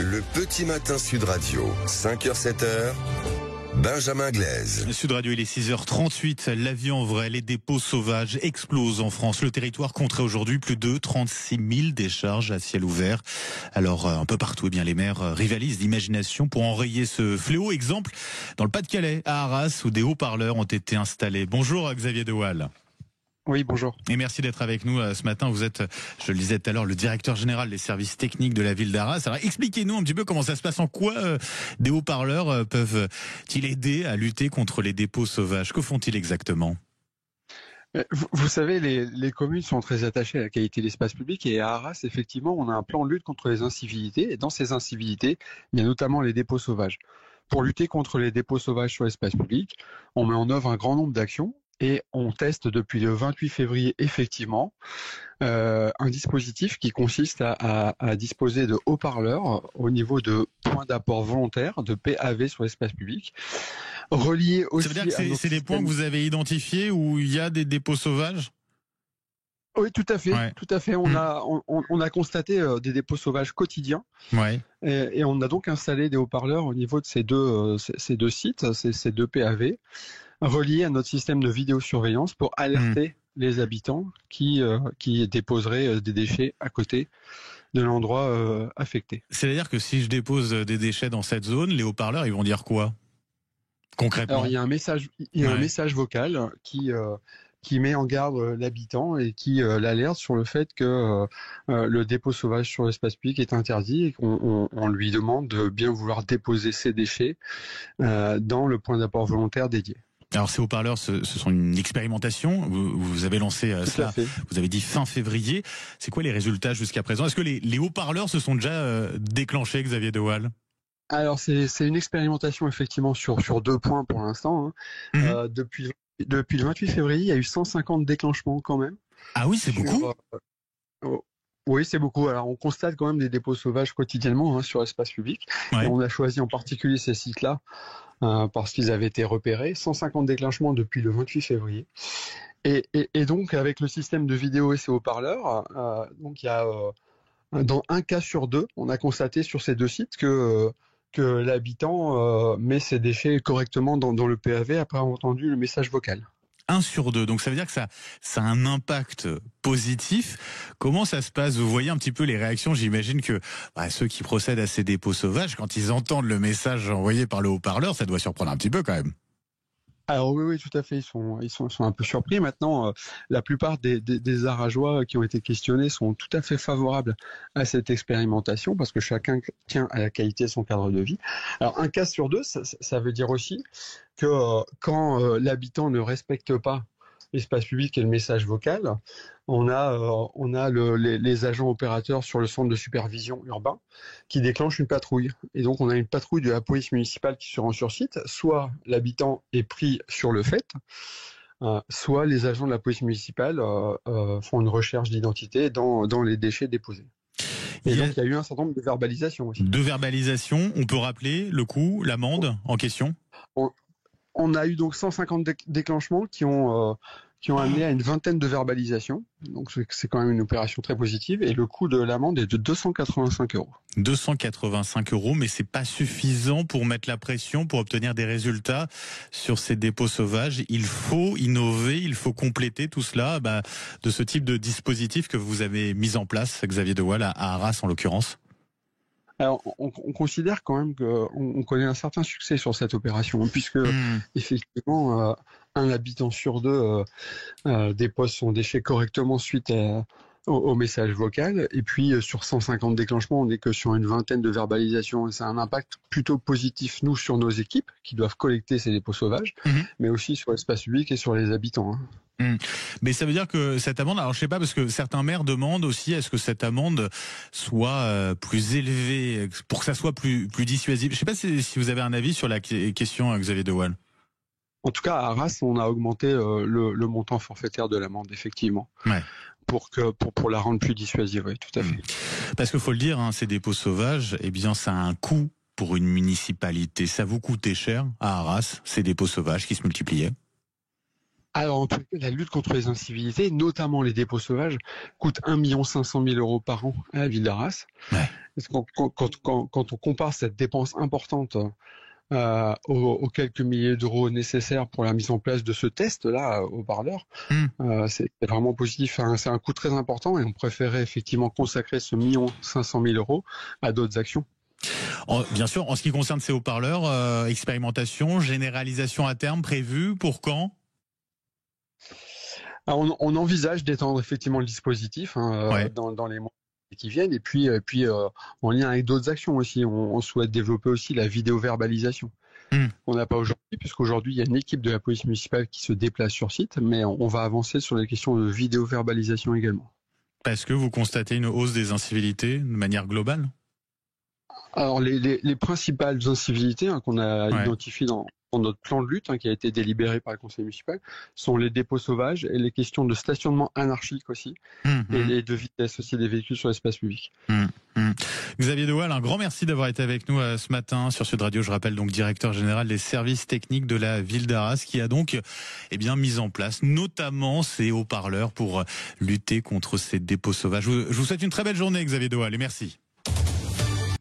Le petit matin Sud Radio, 5h-7h, Benjamin Glaise. Sud Radio, il est 6h38. La vie en vrai, les dépôts sauvages explosent en France. Le territoire compterait aujourd'hui plus de 36 000 décharges à ciel ouvert. Alors, un peu partout, les maires rivalisent d'imagination pour enrayer ce fléau. Exemple, dans le Pas-de-Calais, à Arras, où des haut-parleurs ont été installés. Bonjour Xavier Dewaal. Oui, bonjour. Et merci d'être avec nous ce matin. Vous êtes, je le disais tout à l'heure, le directeur général des services techniques de la ville d'Arras. Alors expliquez-nous un petit peu comment ça se passe, en quoi des haut-parleurs peuvent-ils aider à lutter contre les dépôts sauvages? Que font-ils exactement? Vous savez, les communes sont très attachées à la qualité de l'espace public, et à Arras, effectivement, on a un plan de lutte contre les incivilités. Et dans ces incivilités, il y a notamment les dépôts sauvages. Pour lutter contre les dépôts sauvages sur l'espace public, on met en œuvre un grand nombre d'actions. Et on teste depuis le 28 février, effectivement, un dispositif qui consiste à disposer de haut-parleurs au niveau de points d'apport volontaires, de PAV sur l'espace public, reliés aussi. Ça veut dire que c'est des points que vous avez identifiés où il y a des dépôts sauvages? Oui, tout à fait. Ouais. Tout à fait. On a constaté des dépôts sauvages quotidiens. Ouais. Et on a donc installé des haut-parleurs au niveau de ces deux sites, ces deux PAV, reliés à notre système de vidéosurveillance pour alerter les habitants qui déposeraient des déchets à côté de l'endroit affecté. C'est-à-dire que si je dépose des déchets dans cette zone, les haut-parleurs, ils vont dire quoi concrètement? Alors il y a un message vocal qui met en garde l'habitant et qui l'alerte sur le fait que le dépôt sauvage sur l'espace public est interdit et qu'on lui demande de bien vouloir déposer ses déchets dans le point d'apport volontaire dédié. Alors ces haut-parleurs, ce sont une expérimentation. Vous avez lancé cela, vous avez dit fin février. C'est quoi les résultats jusqu'à présent? Est-ce que les haut-parleurs se sont déjà déclenchés, Xavier Dewaal? Alors c'est une expérimentation effectivement sur 2 points pour l'instant. Depuis le 28 février, il y a eu 150 déclenchements quand même. Ah oui, c'est beaucoup. Oui, c'est beaucoup. Alors on constate quand même des dépôts sauvages quotidiennement sur l'espace public. Ouais. Et on a choisi en particulier ces sites-là parce qu'ils avaient été repérés. 150 déclenchements depuis le 28 février. Et donc avec le système de vidéo et ces haut-parleurs, donc il y a dans un cas sur 2, on a constaté sur ces 2 sites que l'habitant met ses déchets correctement dans le PAV après avoir entendu le message vocal. 1 sur 2, donc ça veut dire que ça a un impact positif. Comment ça se passe? Vous voyez un petit peu les réactions. J'imagine que ceux qui procèdent à ces dépôts sauvages, quand ils entendent le message envoyé par le haut-parleur, ça doit surprendre un petit peu quand même. Alors oui, tout à fait. Ils sont un peu surpris. Maintenant, la plupart des Arageois qui ont été questionnés sont tout à fait favorables à cette expérimentation parce que chacun tient à la qualité de son cadre de vie. Alors un cas sur 2, ça veut dire aussi que quand l'habitant ne respecte pas l'espace public et le message vocal, on a les agents opérateurs sur le centre de supervision urbain qui déclenchent une patrouille. Et donc on a une patrouille de la police municipale qui se rend sur site. Soit l'habitant est pris sur le fait, soit les agents de la police municipale font une recherche d'identité dans les déchets déposés. Et donc il y a eu un certain nombre de verbalisations aussi. De verbalisations, on peut rappeler le coût, l'amende en question? On a eu donc 150 déclenchements qui ont amené à une vingtaine de verbalisations. Donc c'est quand même une opération très positive. Et le coût de l'amende est de 285 €. 285 €, mais c'est pas suffisant pour mettre la pression, pour obtenir des résultats sur ces dépôts sauvages. Il faut innover, il faut compléter tout cela de ce type de dispositif que vous avez mis en place, Xavier Dewaal, à Arras en l'occurrence. Alors, on considère quand même qu'on connaît un certain succès sur cette opération, puisque effectivement, un habitant sur 2 dépose son déchet correctement suite au message vocal. Et puis, sur 150 déclenchements, on n'est que sur une vingtaine de verbalisations. Et c'est un impact plutôt positif, nous, sur nos équipes, qui doivent collecter ces dépôts sauvages, mais aussi sur l'espace public et sur les habitants. Mais ça veut dire que cette amende, alors je sais pas, parce que certains maires demandent aussi est-ce que cette amende soit plus élevée, pour que ça soit plus dissuasif. Je sais pas si vous avez un avis sur la question, Xavier Dewaal. En tout cas, à Arras, on a augmenté le montant forfaitaire de l'amende, effectivement. Ouais. Pour la rendre plus dissuasive, oui, tout à fait. Parce qu'il faut le dire, ces dépôts sauvages, ça a un coût pour une municipalité. Ça vous coûtait cher à Arras, ces dépôts sauvages qui se multipliaient? Alors, en tout cas, la lutte contre les incivilités, notamment les dépôts sauvages, coûte 1,5 million € par an à la ville d'Arras. Ouais. Parce que quand on compare cette dépense importante aux quelques milliers d'euros nécessaires pour la mise en place de ce test-là au parleur, c'est vraiment positif. C'est un coût très important et on préférait effectivement consacrer ce 1,5 million € à d'autres actions. Bien sûr, en ce qui concerne ces haut-parleurs, expérimentation, généralisation à terme prévue pour quand ? Alors, on envisage d'étendre effectivement le dispositif Ouais. dans les mois qui viennent et puis en lien avec d'autres actions aussi. On souhaite développer aussi la vidéo-verbalisation. On n'a pas aujourd'hui, puisqu'aujourd'hui il y a une équipe de la police municipale qui se déplace sur site, mais on va avancer sur les questions de vidéo-verbalisation également. Parce que vous constatez une hausse des incivilités de manière globale ? Alors les principales incivilités qu'on a identifiées dans notre plan de lutte qui a été délibéré par le conseil municipal sont les dépôts sauvages et les questions de stationnement anarchique aussi et de vitesse aussi des véhicules sur l'espace public. Xavier De Waal, un grand merci d'avoir été avec nous ce matin sur Sud Radio. Je rappelle donc directeur général des services techniques de la ville d'Arras qui a donc mis en place notamment ces haut-parleurs pour lutter contre ces dépôts sauvages. Je vous souhaite une très belle journée Xavier De Waal et merci.